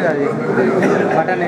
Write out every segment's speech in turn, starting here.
అది బటన్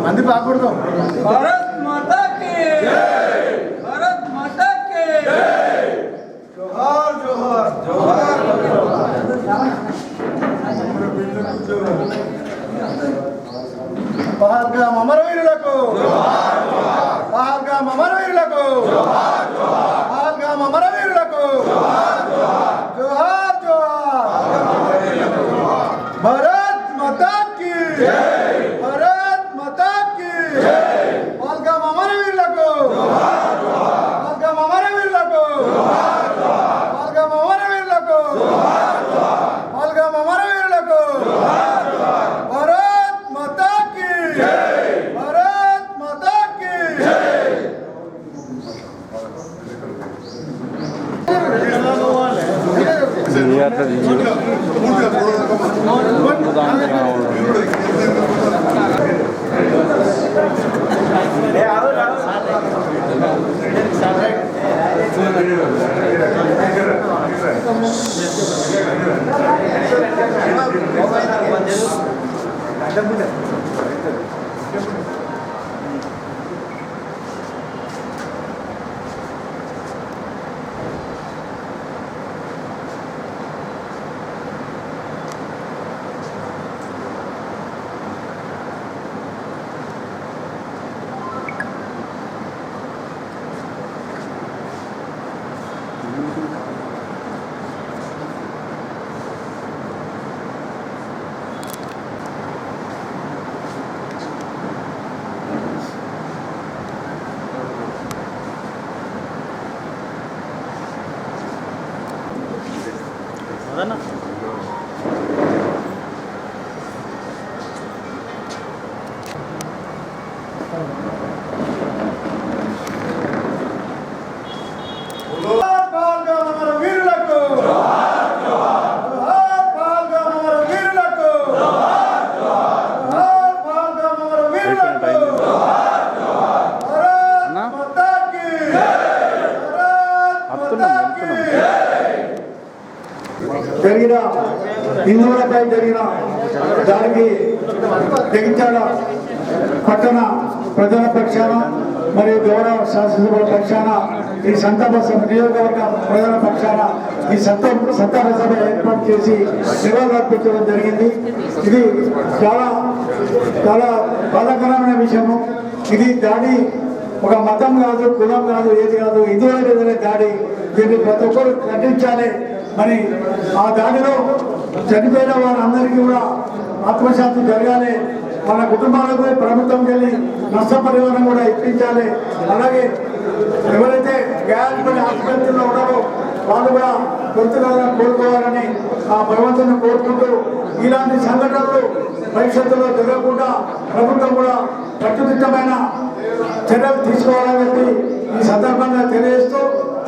మంది బాగుపడతాం. భారత్ మాతా కీ జై, భారత్ మాతా కీ జై, జోహార్ జోహార్ జోహార్. పహల్గామ్ అమరవీరులకు జోహార్ జోహార్, పహల్గామ్ అమరవీరులకు జోహార్ జోహార్, పహల్గామ్ అమరవీరులకు జోహార్ జోహార్, జోహార్ జోహార్. భారత్ మాతా కీ జై, భారత్ మాతా కీ జై, పహల్గామ్ అమరవీరులకు జోహార్ జోహార్, పహల్గామ్ అమరవీరులకు జోహార్ జోహార్, పహల్గామ్ అమరవీరులకు జోహార్ జోహార్, పహల్గామ్ అమరవీరులకు జోహార్ జోహార్. భారత్ మాతా కీ జై, భారత్ మాతా కీ జై. అదన్నా జరిగిన హిందువులపై జరిగిన దానికి జగిత్యాల పట్టణ ప్రజల పక్షాన మరియు గౌరవ శాసనసభల పక్షాన ఈ సంతాప సభ నియోజకవర్గ ప్రజల పక్షాన ఈ సంతాప సభ ఏర్పాటు చేసి నివాళులర్పించడం జరిగింది. ఇది చాలా చాలా బాధాకరమైన విషయము. ఇది దాడి ఒక మతం కాదు, కులం కాదు, ఏది కాదు, హిందువుల మీదనే దాడి. దీన్ని ప్రతి ఒక్కరు ఖండించాలి. మరి ఆ దాడిలో చనిపోయిన వారందరికీ కూడా ఆత్మశాంతి జరగాలి. మన కుటుంబాలకు ప్రభుత్వం వెళ్ళి నష్టపరిహారం కూడా ఇప్పించాలి. అలాగే ఎవరైతే గాయాలపడి ఆసుపత్రిలో ఉన్నారో వాళ్ళు కూడా త్వరగా కోరుకోవాలని ఆ భగవంతుని కోరుకుంటూ ఇలాంటి సంఘటనలు భవిష్యత్తులో జరగకుండా ప్రభుత్వం కూడా కట్టుదిట్టమైన చర్యలు తీసుకోవాలని చెప్పి ఈ సందర్భంగా తెలియజేస్తూ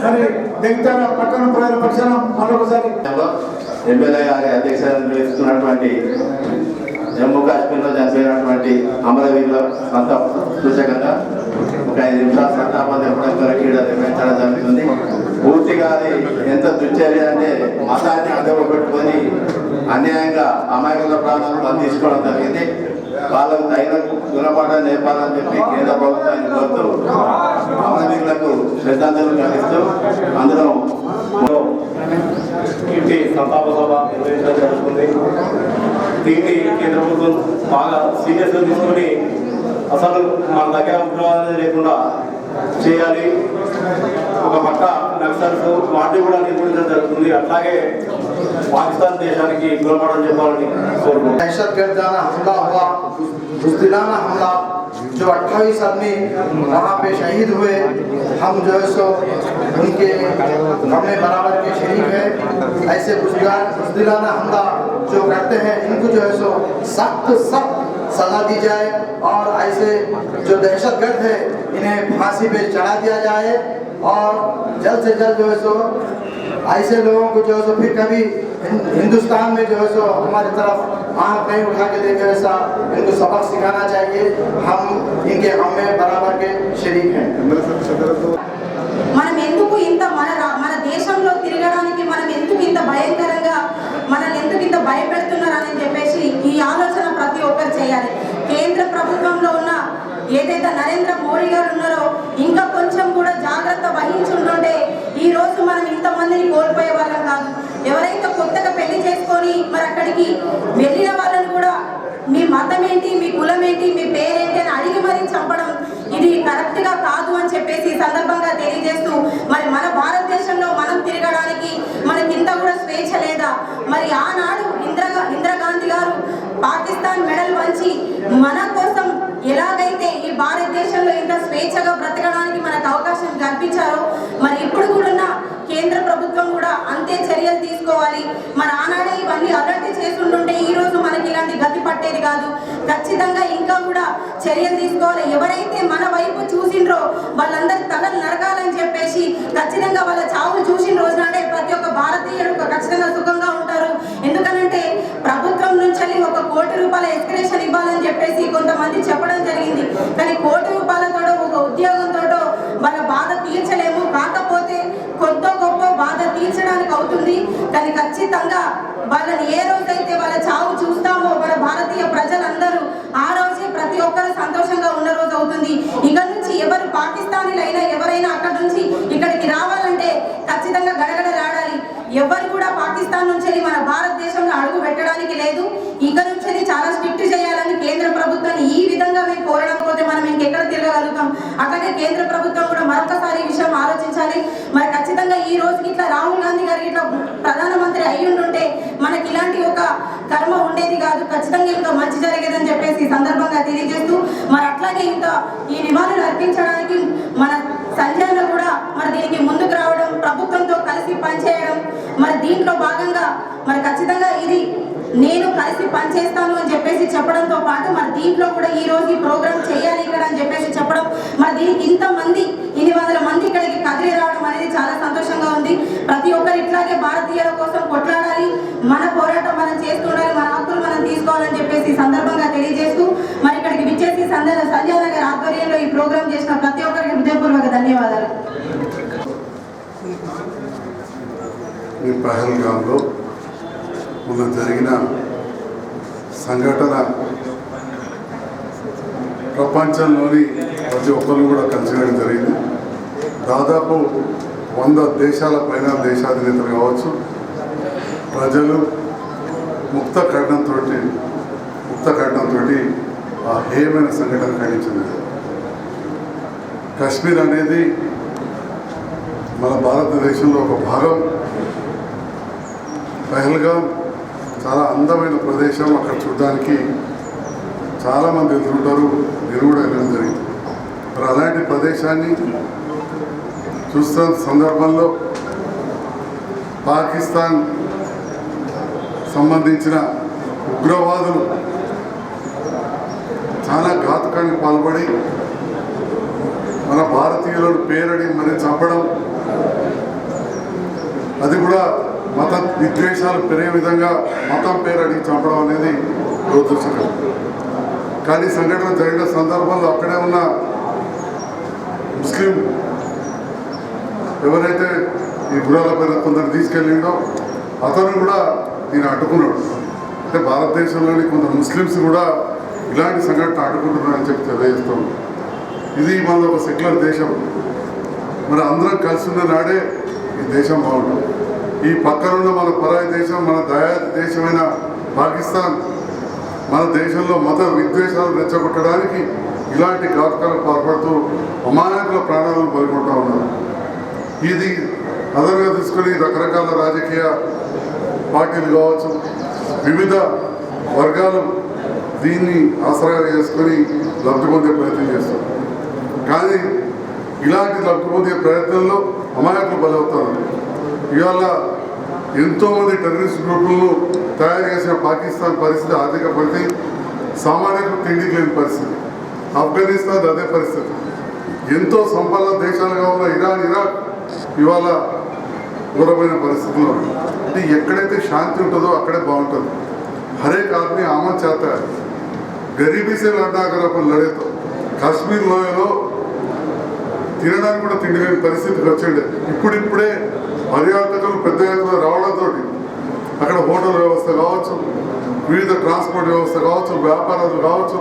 మరి జగిత్యాల పట్టణ ప్రజల పక్షాన మరొకసారి ఎమ్మెల్యే గారి అధ్యక్షతన నిర్వహిస్తున్నటువంటి జమ్మూ కాశ్మీర్లో చనిపోయినటువంటి అమరవీరుల సంతాప సూచకంగా ఒక 5 నిమిషాల సంతాపం ఎప్పటికీ నిర్వహించడం జరుగుతుంది. పూర్తిగా అది ఎంత దుశ్చర్య అంటే మతాన్ని అడ్డం పెట్టుకొని అన్యాయంగా అమాయకుల ప్రాణాలను బంధించుకోవడం జరిగింది. వాళ్ళకు తగిన గుణపాఠం నేర్పాలని చెప్పి కేంద్ర ప్రభుత్వాన్ని కోరుతూ అమరవీరులకు శ్రద్ధాంజలి ఘటిస్తూ అందులో ఇంటి సంతాప సభ నిర్వహించడం జరుగుతుంది. దీన్ని కేంద్ర ప్రభుత్వం బాగా సీరియస్గా తీసుకొని అసలు మన దగ్గర ఉగ్రవాదం లేకుండా చేయాలి. ఒక పక్క నక్సల్స్ వాటిని కూడా నిర్మించడం జరుగుతుంది. అట్లాగే पाकिस्तान देशाనికి గుణపాఠం చెప్పాలని కోరుకుంటున్నాను. दहशतगर्दाना हमला हुआ, बुज़दिलाना हमला, जो 28 आदमी वहाँ पे शहीद हुए, हम जो है सो उनके हमने बराबर के शरीक है। ऐसे बुज़दिलाना हमला जो करते हैं इनको जो है सो सख्त सजा दी जाए और ऐसे जो दहशतगर्द है इन्हें फांसी पे चढ़ा दिया जाए और जल्द से जल्द जो है सो ऐसे लोगों को जो है सो फिर कभी हिंदुस्तान में जो है सो हमारी तरफ आँख नहीं उठा के देखे, वैसा इनको सबक सिखाना चाहिए। हम इनके हम में बराबर के शरीक हैं। మనం ఎందుకు ఇంత మన దేశంలో తిరగడానికి మనం ఎందుకు ఇంత భయంకరంగా మనల్ని ఎందుకు ఇంత భయపెడుతున్నారని చెప్పేసి ఈ ఆలోచన ప్రతి ఒక్కరు చేయాలి. కేంద్ర ప్రభుత్వంలో ఉన్న ఏదైతే నరేంద్ర మోడీ గారు ఉన్నారో ఇంకా కొంచెం కూడా జాగ్రత్త వహించుంటుంటే ఈ రోజు మనం ఇంతమందిని కోల్పోయే వాళ్ళం కాదు. ఎవరైతే కొత్తగా పెళ్లి చేసుకొని మరి అక్కడికి వెళ్ళిన వాళ్ళని కూడా మీ మతం ఏంటి, మీ కులం ఏంటి, మీ పేరేంటి అని అడిగి మరీ చంపడం ఇది కరెక్ట్గా కాదు అని చెప్పేసి ఈ సందర్భంగా తెలియజేస్తూ మరి మన భారతదేశంలో మనం తిరగడానికి మనకింత కూడా స్వేచ్ఛ లేదా? మరి ఆనాడు ఇందిరాగాంధీ గారు పాకిస్తాన్ మెడల్ వంచి మన కోసం ఎలాగైతే ఈ భారతదేశంలో ఇంత స్వేచ్ఛగా బ్రతకడానికి మనకు అవకాశం కల్పించారో మరి ఇప్పుడు కూడా కేంద్ర ప్రభుత్వం కూడా అంతే చర్యలు తీసుకోవాలి. మరి ఆనాడే ఇవన్నీ అలర్ట్ చేస్తుంటే ఈ రోజు మనకి ఇలాంటి గతి పట్టేది కాదు. ఖచ్చితంగా ఇంకా కూడా చర్యలు తీసుకోవాలి. ఎవరైతే మన వైపు చూసిండ్రో వాళ్ళందరి తలలు నరకాలని చెప్పేసి ఖచ్చితంగా వాళ్ళ చావులు చూసిన రోజునాడే ప్రతి ఒక్క భారతీయుడు ఖచ్చితంగా సుఖంగా ఉంటారు. ఎందుకనంటే ప్రభుత్వం నుంచి ₹1 కోటి ఎస్కరేషన్ ఇవ్వాలని చెప్పేసి కొంతమంది చెప్పడం జరిగింది. కానీ ₹1 కోటి ఒక ఉద్యోగంతో వాళ్ళ బాధ తీర్చలేము. కాకపోతే కొంత గొప్ప బాధ తీర్చడానికి అవుతుంది. కానీ ఖచ్చితంగా వాళ్ళని ఏ రోజైతే వాళ్ళ చావు చూస్తామో మన భారతీయ ప్రజలందరూ ఆ రోజే ప్రతి ఒక్కరు సంతోషంగా ఉన్న రోజు అవుతుంది. ఇక నుంచి ఎవరు పాకిస్తానీలైనా ఎవరైనా అక్కడ నుంచి ఇక్కడికి రావాలంటే ఖచ్చితంగా గడగడలాడాలి. ఎవరు కూడా పాకిస్తాన్ నుంచి మన భారతదేశంలో అడుగు పెట్టడానికి లేదు. ఇక నుంచి చాలా స్ట్రిక్ట్ చేయాలని కేంద్ర ప్రభుత్వాన్ని ఈ విధంగా మేము కోరకపోతే మనం ఇంకెక్కడ తిరగగలుగుతాం? అట్లాగే కేంద్ర ప్రభుత్వం కూడా మరొకసారి ఈ విషయం ఆలోచించాలి. మరి ఖచ్చితంగా ఈ రోజుకి ఇట్లా రాహుల్ గాంధీ గారు ఇట్లా ప్రధానమంత్రి అయ్యి ఉంటే మనకి ఇలాంటి ఒక కర్మ ఉండేది కాదు. ఖచ్చితంగా ఇంకా మంచి జరిగేదని చెప్పేసి ఈ సందర్భంగా తెలియజేస్తూ మరి అట్లాగే ఇంకా ఈ నివాళులు అర్పించడానికి మన సంజయ్ కూడా మరి దీనికి ముందుకు రావడం, ప్రభుత్వంతో కలిసి పనిచేయడం, మరి దీంట్లో భాగంగా మరి ఖచ్చితంగా ఇది నేను కలిసి పనిచేస్తాను అని చెప్పేసి చెప్పడంతో పాటు మరి దీంట్లో కూడా ఈ రోజు ఈ ప్రోగ్రామ్ చేయాలి ఇక్కడ అని చెప్పేసి చెప్పడం, మరి దీనికి ఇంతమంది 100 మంది ఇక్కడికి కదిలి రావడం అనేది చాలా సంతోషంగా ఉంది. ప్రతి ఒక్కరు ఇట్లాగే భారతీయుల కోసం కొట్లాడాలి, మన పోరాటం మనం చేస్తుండాలి, మన హక్కులు మనం తీసుకోవాలని చెప్పేసి ఈ సందర్భంగా తెలియజేస్తూ మరి ఇక్కడికి విచ్చేసి సంజయ్ నగర్ ఆధ్వర్యంలో ఈ ప్రోగ్రామ్ చేసిన ప్రతి ఒక్కరికి హృదయపూర్వక ధన్యవాదాలు. పహల్గాంలో మొన్న జరిగిన సంఘటన ప్రపంచంలోని ప్రతి ఒక్కరు కూడా కన్సిడర్ జరిగింది. దాదాపు 100 దేశాల పైన దేశాధినేతలు కావచ్చు, ప్రజలు ముక్త ఖండంతో ఆ హేయమైన సంఘటన ఖండించింది. కాశ్మీర్ అనేది మన భారతదేశంలో ఒక భాగం. పహల్గామ్ చాలా అందమైన ప్రదేశం. అక్కడ చూడడానికి చాలామంది వెళ్తుంటారు. నేను కూడా వెళ్ళడం జరిగింది. మరి అలాంటి ప్రదేశాన్ని చూస్తున్న సందర్భంలో పాకిస్తాన్ సంబంధించిన ఉగ్రవాదులు చాలా ఘాతుకానికి పాల్పడి మన భారతీయులను పేరడి మరి చంపడం, అది కూడా మత విద్వేషాలు పెరిగే విధంగా మతం పేరడి చంపడం అనేది దురదృష్టకరం. కానీ సంఘటన జరిగిన సందర్భంలో అక్కడే ఉన్న ముస్లిం ఎవరైతే ఈ గురాల పైన కొందరు తీసుకెళ్ళిండో అతను కూడా నేను అడ్డుకున్నాడు. అంటే భారతదేశంలోని కొంత ముస్లిమ్స్ కూడా ఇలాంటి సంఘటన అడ్డుకుంటున్నారని చెప్పి తెలియజేస్తాం. ఇది మన ఒక సెక్యులర్ దేశం. మరి అందరం కలిసి ఉన్న నాడే ఈ దేశం బాగుంటుంది. ఈ పక్కనున్న మన పరాయి దేశం, మన దయాది దేశమైన పాకిస్తాన్ మన దేశంలో మత విద్వేషాలు రెచ్చగొట్టడానికి ఇలాంటి ఘాతుకాలకు పాల్పడుతూ అమాయకుల ప్రాణాలను బలికొంటూ ఉన్నారు. ఇది అదనంగా తీసుకొని రకరకాల రాజకీయ పార్టీలు కావచ్చు, వివిధ వర్గాలు దీన్ని ఆసరాగా చేసుకొని లబ్ధి పొందే ప్రయత్నం చేస్తారు. కానీ ఇలాంటి లబ్ధి పొందే ప్రయత్నంలో అమాయకులు బలవుతారు. ఇవాళ ఎంతోమంది టెర్రరిస్ట్ గ్రూపులను తయారు చేసిన పాకిస్తాన్ పరిస్థితి, ఆర్థిక పరిస్థితి, సామాన్యులకు తిండికి లేని పరిస్థితి. ఆఫ్ఘనిస్తాన్ అదే పరిస్థితి. ఎంతో సంపన్న దేశాలుగా ఉన్న ఇరాన్, ఇరాక్ ఇవాళ ఘోరమైన పరిస్థితుల్లో అంటే ఎక్కడైతే శాంతి ఉంటుందో అక్కడే బాగుంటుంది. హరేక్ ఆద్మీ ఆమన్ చాతా హై, గరీబీ సే లడ్నా అగర్ అపన్ లడే తో. కాశ్మీర్ లోయలో తినడానికి కూడా తిండి లేని పరిస్థితికి వచ్చిండే. ఇప్పుడిప్పుడే పర్యాటకులు పెద్ద ఎత్తున రావడంతో అక్కడ హోటల్ వ్యవస్థ కావచ్చు, వివిధ ట్రాన్స్పోర్ట్ వ్యవస్థ కావచ్చు, వ్యాపారాలు కావచ్చు,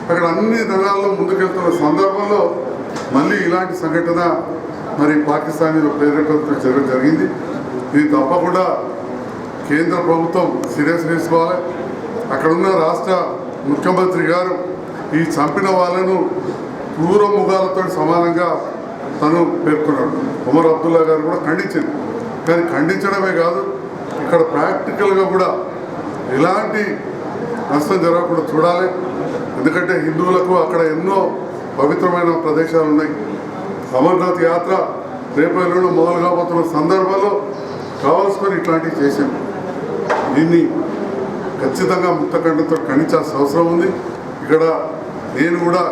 అక్కడ అన్ని రంగాల్లో ముందుకెళ్తున్న సందర్భంలో మళ్ళీ ఇలాంటి సంఘటన మరి పాకిస్తాన్ ప్రేరేపణతో జరగడం జరిగింది. ఇది తప్పకుండా కేంద్ర ప్రభుత్వం సీరియస్ తీసుకోవాలి. అక్కడున్న రాష్ట్ర ముఖ్యమంత్రి గారు ఈ చంపిన వాళ్ళను క్రూర ముఖాలతో సమానంగా తను పేర్కొన్నాడు. ఉమర్ అబ్దుల్లా గారు కూడా ఖండించింది. కానీ ఖండించడమే కాదు, ఇక్కడ ప్రాక్టికల్గా కూడా ఎలాంటి నష్టం జరగకుండా చూడాలి. ఎందుకంటే హిందువులకు అక్కడ ఎన్నో పవిత్రమైన ప్రదేశాలు ఉన్నాయి. అమర్నాథ్ యాత్ర రేపు ఎల్లుండి మొదలు కాబోతున్న సందర్భంలో కావాల్సుకొని ఇట్లాంటివి చేసాం. దీన్ని ఖచ్చితంగా ముక్తఖండంతో ఖండించాల్సిన అవసరం ఉంది. ఇక్కడ నేను కూడా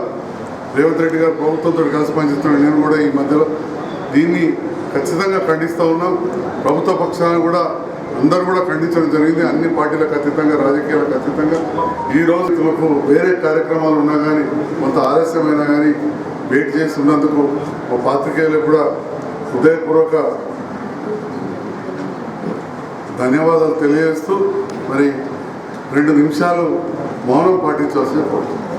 రేవంత్ రెడ్డి గారు ప్రభుత్వంతో కలిసి పనిచేస్తున్నాను. నేను కూడా ఈ మధ్యలో దీన్ని ఖచ్చితంగా ఖండిస్తూ ఉన్నాం. ప్రభుత్వ పక్షాలను కూడా అందరూ కూడా ఖండించడం జరిగింది. అన్ని పార్టీలకు అతీతంగా, రాజకీయాలకు అతీతంగా. ఈ రోజులకు వేరే కార్యక్రమాలు ఉన్నా కానీ, కొంత ఆలస్యమైనా కానీ వెయిట్ చేసి ఉన్నందుకు మా పాత్రికేయులకు కూడా హృదయపూర్వక ధన్యవాదాలు తెలియజేస్తూ మరి 2 నిమిషాలు మౌనం పాటించాల్సిన కోరుతున్నాను.